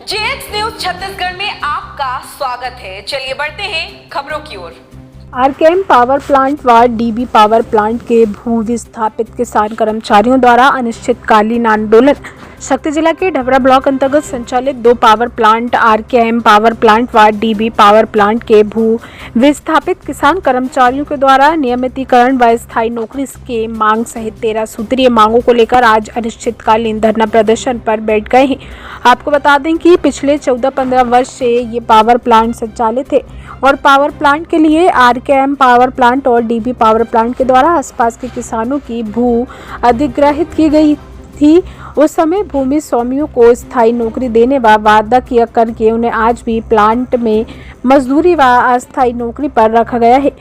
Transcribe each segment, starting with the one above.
JX news Chhattisgarh में आपका स्वागत है। चलिए बढ़ते हैं खबरों की ओर। आरकेएम पावर प्लांट व डीबी पावर प्लांट के भू विस्थापित किसान कर्मचारियों द्वारा अनिश्चितकालीन आंदोलन। शक्ति जिला के ढबरा ब्लॉक अंतर्गत संचालित दो power plant RKM power plant व डीबी पावर प्लांट के भू विस्थापित किसान कर्मचारियों के द्वारा नियमितीकरण व स्थायी नौकरी के मांग सहित 13 सूत्रीय मांगों को लेकर आज अनिश्चितकालीन धरना प्रदर्शन पर बैठ गए हैं। आपको बता दें कि पिछले 14-15 वर्ष से ये पावर प्लांट संचालित है और पावर प्लांट के लिए आरकेएम पावर प्लांट और डीबी पावर प्लांट के द्वारा आसपास के किसानों की भू अधिग्रहित की गई थी। उस समय भूमि स्वामियों को स्थायी नौकरी देने व वादा किया करके उन्हें आज भी प्लांट में मजदूरी व अस्थायी नौकरी पर रखा गया है।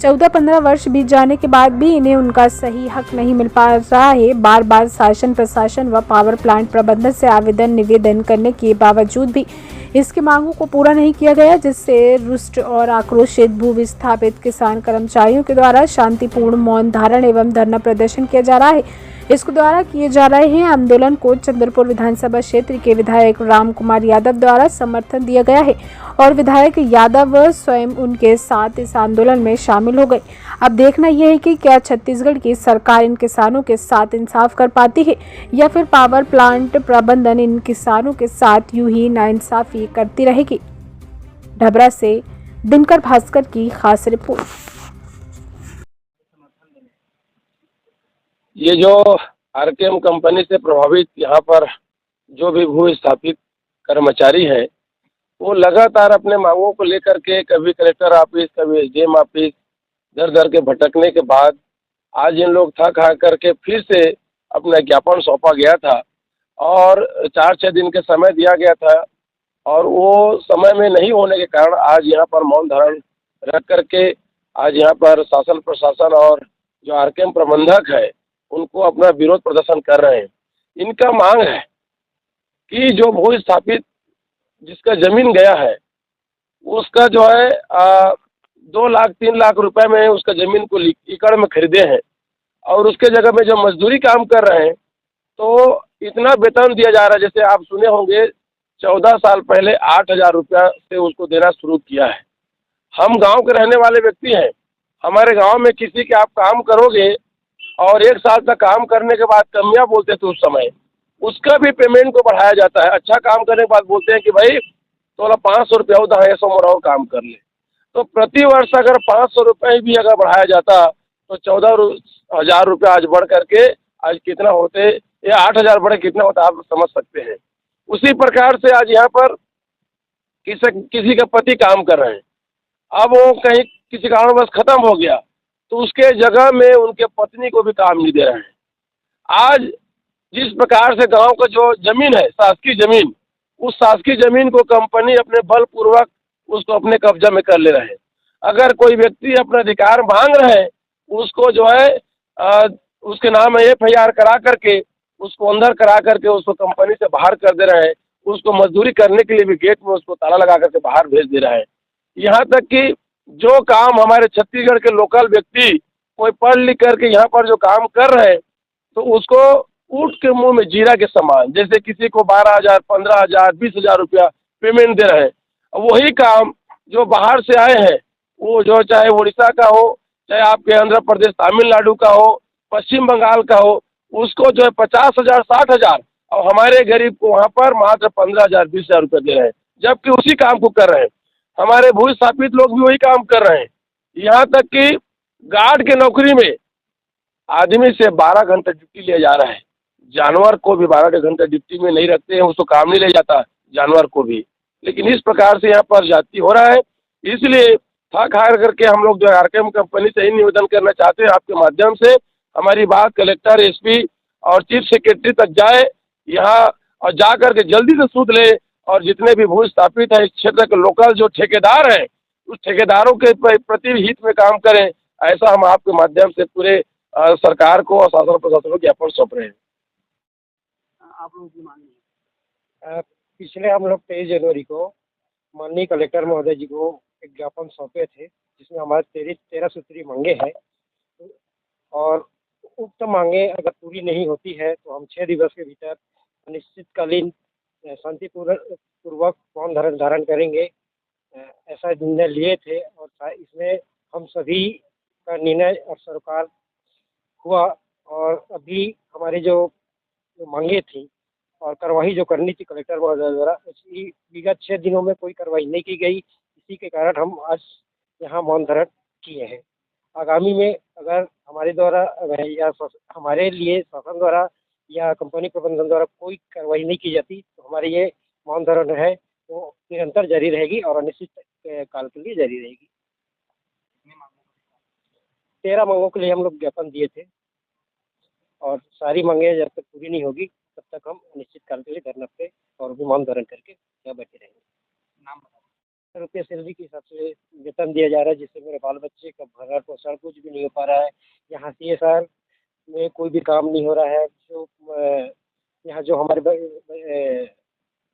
14-15 वर्ष बीत जाने के बाद भी इन्हें उनका सही हक नहीं मिल पा रहा है। बार बार शासन प्रशासन व पावर प्लांट प्रबंधन से आवेदन निवेदन करने के बावजूद भी इसकी मांगों को पूरा नहीं किया गया, जिससे रुष्ट और आक्रोशित भू विस्थापित किसान कर्मचारियों के द्वारा शांतिपूर्ण मौन धारण एवं धरना प्रदर्शन किया जा रहा है। इसके द्वारा किए जा रहे हैं आंदोलन को चंद्रपुर विधानसभा क्षेत्र के विधायक राम कुमार यादव द्वारा समर्थन दिया गया है और विधायक यादव स्वयं उनके साथ इस आंदोलन में शामिल हो गए। अब देखना यह है कि क्या छत्तीसगढ़ की सरकार इन किसानों के साथ इंसाफ कर पाती है या फिर पावर प्लांट प्रबंधन इन किसानों के साथ यूं ही नाइंसाफी करती रहेगी। ढबरा से दिनकर भास्कर की खास रिपोर्ट। ये जो आरकेएम कंपनी से प्रभावित यहाँ पर जो भी भू स्थापित कर्मचारी हैं, वो लगातार अपने मांगों को लेकर के कभी कलेक्टर ऑफिस, कभी एसडीएम ऑफिस दर दर के भटकने के बाद आज इन लोग थक हार करके फिर से अपना ज्ञापन सौंपा गया था और 4-6 दिन के समय दिया गया था और वो समय में नहीं होने के कारण आज यहाँ पर मौन धारण रख करके आज यहाँ पर शासन प्रशासन और जो आरकेएम प्रबंधक है उनको अपना विरोध प्रदर्शन कर रहे हैं। इनका मांग है कि जो भू स्थापित जिसका जमीन गया है उसका जो है 2 लाख 3 लाख रुपए में उसका जमीन को एकड़ में खरीदे हैं और उसके जगह में जो मजदूरी काम कर रहे हैं तो इतना वेतन दिया जा रहा है। जैसे आप सुने होंगे 14 साल पहले 8,000 रुपया से उसको देना शुरू किया है। हम गांव के रहने वाले व्यक्ति हैं। हमारे गांव में किसी के आप काम करोगे और 1 साल तक काम करने के बाद कमियां बोलते थे उस समय, उसका भी पेमेंट को बढ़ाया जाता है। अच्छा काम करने के बाद बोलते हैं कि भाई तो 500 रुपया उदा 100 मोर और काम कर ले। तो प्रति वर्ष अगर 500 रुपये भी अगर बढ़ाया जाता तो 14,000 रुपया आज बढ़ करके आज कितना होते, या 8,000 बढ़े कितना होता आप समझ सकते हैं। उसी प्रकार से आज यहाँ पर किसी का पति काम कर रहे हैं, अब वो कहीं किसी कारणवश खत्म हो गया तो उसके जगह में उनके पत्नी को भी काम नहीं दे रहे हैं। आज जिस प्रकार से गांव का जो जमीन है शासकीय जमीन, उस शासकीय जमीन को कंपनी अपने बलपूर्वक उसको अपने कब्जा में कर ले रहे हैं। अगर कोई व्यक्ति अपना अधिकार मांग रहे हैं उसको जो है उसके नाम एफआईआर करा करके उसको अंदर करा करके उसको कंपनी से बाहर कर दे रहे हैं। उसको मजदूरी करने के लिए भी गेट में उसको ताला लगा करके बाहर भेज दे रहे हैं। यहाँ तक कि जो काम हमारे छत्तीसगढ़ के लोकल व्यक्ति कोई पढ़ लिख करके यहाँ पर जो काम कर रहे हैं तो उसको ऊँट के मुंह में जीरा के समान, जैसे किसी को 12,000, 15,000, 20,000 रुपया पेमेंट दे रहे हैं। वही काम जो बाहर से आए हैं वो जो चाहे उड़ीसा का हो, चाहे आपके आंध्र प्रदेश तमिलनाडु का हो, पश्चिम बंगाल का हो, उसको जो है 50,000, 60,000 और हमारे गरीब को वहाँ पर मात्र 15,000, 20,000 रुपये दे रहे हैं, जबकि उसी काम को कर रहे हैं। हमारे भू स्थापित लोग भी वही काम कर रहे हैं। यहाँ तक कि गार्ड के नौकरी में आदमी से 12 घंटे ड्यूटी लिया जा रहा है। जानवर को भी 12 घंटे ड्यूटी में नहीं रखते हैं, उसको काम नहीं ले जाता जानवर को भी। लेकिन इस प्रकार से यहाँ पर जाति हो रहा है। इसलिए थक हार करके हम लोग जो आरकेएम कंपनी से ही निवेदन करना चाहते हैं आपके माध्यम से हमारी बात कलेक्टर, एसपी और चीफ सेक्रेटरी तक जाए यहाँ और जा करके जल्दी से सूद ले और जितने भी भू स्थापित है इस क्षेत्र के लोकल जो ठेकेदार हैं उस ठेकेदारों के प्रति हित में काम करें। ऐसा हम आपके माध्यम से पूरे सरकार को और शासन प्रशासन को ज्ञापन सौंप रहे हैं। आप लोगों की मांग है? पिछले हम लोग 23 जनवरी को माननीय कलेक्टर महोदय जी को एक ज्ञापन सौंपे थे जिसमें हमारे 13 सूत्री मांगे हैं और उक्त मांगे अगर पूरी नहीं होती है तो हम 6 दिवस के भीतर अनिश्चितकालीन पूर्वक मौन धारण करेंगे, ऐसा निर्णय लिए थे। और इसमें हम सभी का निर्णय और सरकार हुआ। और अभी हमारी जो मांगे थी और कार्रवाई जो करनी थी कलेक्टर महोदय द्वारा, उसकी विगत 6 दिनों में कोई कार्रवाई नहीं की गई। इसी के कारण हम आज यहाँ मौन धारण किए हैं। आगामी में अगर हमारे द्वारा या हमारे लिए शासन द्वारा या कंपनी प्रबंधन द्वारा कोई कार्रवाई नहीं की जाती तो हमारी ये मौन धारण है वो निरंतर जारी रहेगी और अनिश्चित काल के लिए जारी रहेगी। 13 मांगों के लिए हम लोग ज्ञापन दिए थे और सारी मांगे जब तक पूरी नहीं होगी तब तक हम अनिश्चित काल के लिए धरना पे और भी मौन धारण करके यहाँ बैठे रहेंगे। नाम बता। रुपये सैलरी के हिसाब से वेतन दिया जा रहा है, जिससे मेरे बाल बच्चे का भरण पोषण कुछ भी नहीं हो पा रहा है। यहाँ CSR में कोई भी काम नहीं हो रहा है। जो यहाँ जो हमारे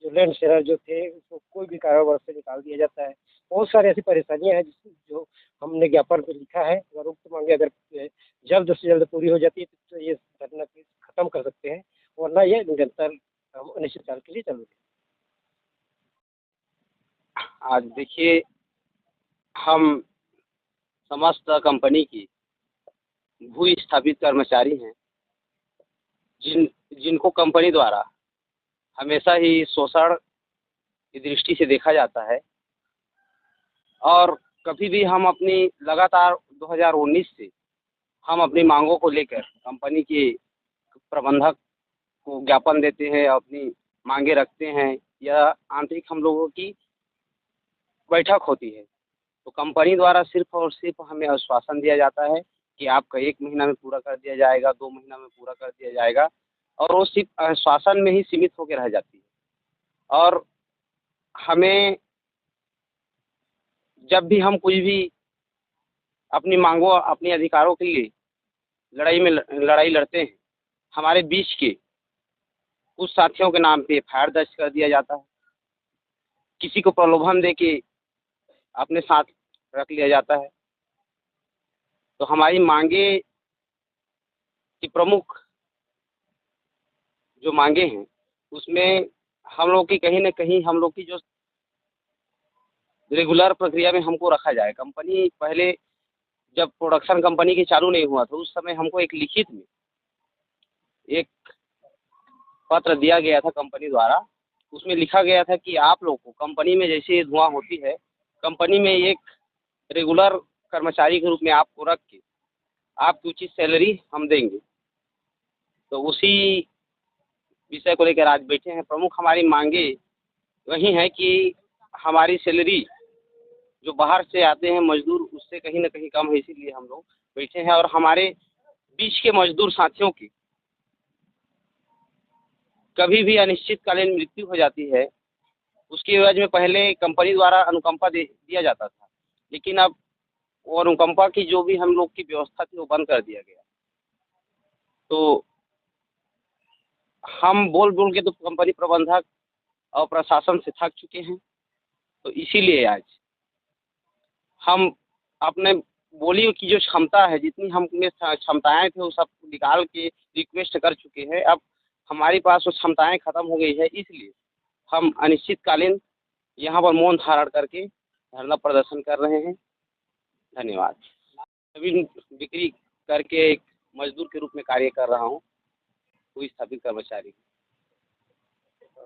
जो लैंड शेयर जो थे उसको कोई भी कारोबार से निकाल दिया जाता है। बहुत सारी ऐसी परेशानियां हैं जो हमने ज्ञापन पे लिखा है। अगर उक्त मांगे अगर जल्द से जल्द पूरी हो जाती है तो ये धरना खत्म कर सकते हैं, वरना ये निरंतर हम अनिश्चित काल के लिए चल रहे। आज देखिए, हम समस्त कंपनी की भू स्थापित कर्मचारी हैं, जिनको कंपनी द्वारा हमेशा ही शोषण की दृष्टि से देखा जाता है। और कभी भी हम अपनी लगातार 2019 से हम अपनी मांगों को लेकर कंपनी के प्रबंधक को ज्ञापन देते हैं, अपनी मांगे रखते हैं या आंतरिक हम लोगों की बैठक होती है तो कंपनी द्वारा सिर्फ और सिर्फ हमें आश्वासन दिया जाता है कि आपका 1 महीना में पूरा कर दिया जाएगा, 2 महीना में पूरा कर दिया जाएगा, और वो सिर्फ आश्वासन में ही सीमित होकर रह जाती है। और हमें जब भी हम कुछ भी अपनी मांगों, अपने अधिकारों के लिए लड़ाई लड़ते हैं, हमारे बीच के कुछ साथियों के नाम पे FIR दर्ज कर दिया जाता है, किसी को प्रलोभन दे के अपने साथ रख लिया जाता है। तो हमारी मांगे की प्रमुख जो मांगे हैं उसमें हम लोग की कहीं न कहीं हम लोग की जो रेगुलर प्रक्रिया में हमको रखा जाए। कंपनी पहले जब प्रोडक्शन कंपनी की चालू नहीं हुआ था उस समय हमको एक लिखित में एक पत्र दिया गया था कंपनी द्वारा। उसमें लिखा गया था कि आप लोग को कंपनी में जैसे धुआं होती है, कंपनी में एक रेगुलर कर्मचारी के रूप में आपको रख के आपकी उचित सैलरी हम देंगे। तो उसी विषय को लेकर आज बैठे हैं। प्रमुख हमारी मांगे वही है कि हमारी सैलरी जो बाहर से आते हैं मजदूर उससे कहीं ना कहीं कम है, इसीलिए हम लोग बैठे हैं। और हमारे बीच के मजदूर साथियों की कभी भी अनिश्चितकालीन मृत्यु हो जाती है, उसकी एवज में पहले कंपनी द्वारा अनुकंपा दिया जाता था, लेकिन अब वो अनुकंपा की जो भी हम लोग की व्यवस्था थी वो बंद कर दिया गया। तो हम बोल बोल के तो कंपनी प्रबंधक और प्रशासन से थक चुके हैं। तो इसीलिए आज हम अपने बोली की जो क्षमता है, जितनी हम में क्षमताएँ थे वो सब निकाल के रिक्वेस्ट कर चुके हैं। अब हमारे पास वो क्षमताएँ खत्म हो गई है, इसलिए हम अनिश्चितकालीन यहाँ पर मौन धारण करके धरना प्रदर्शन कर रहे हैं। धन्यवाद। अभी बिक्री करके एक मजदूर के रूप में कार्य कर रहा हूँ, कोई स्थापित कर्मचारी।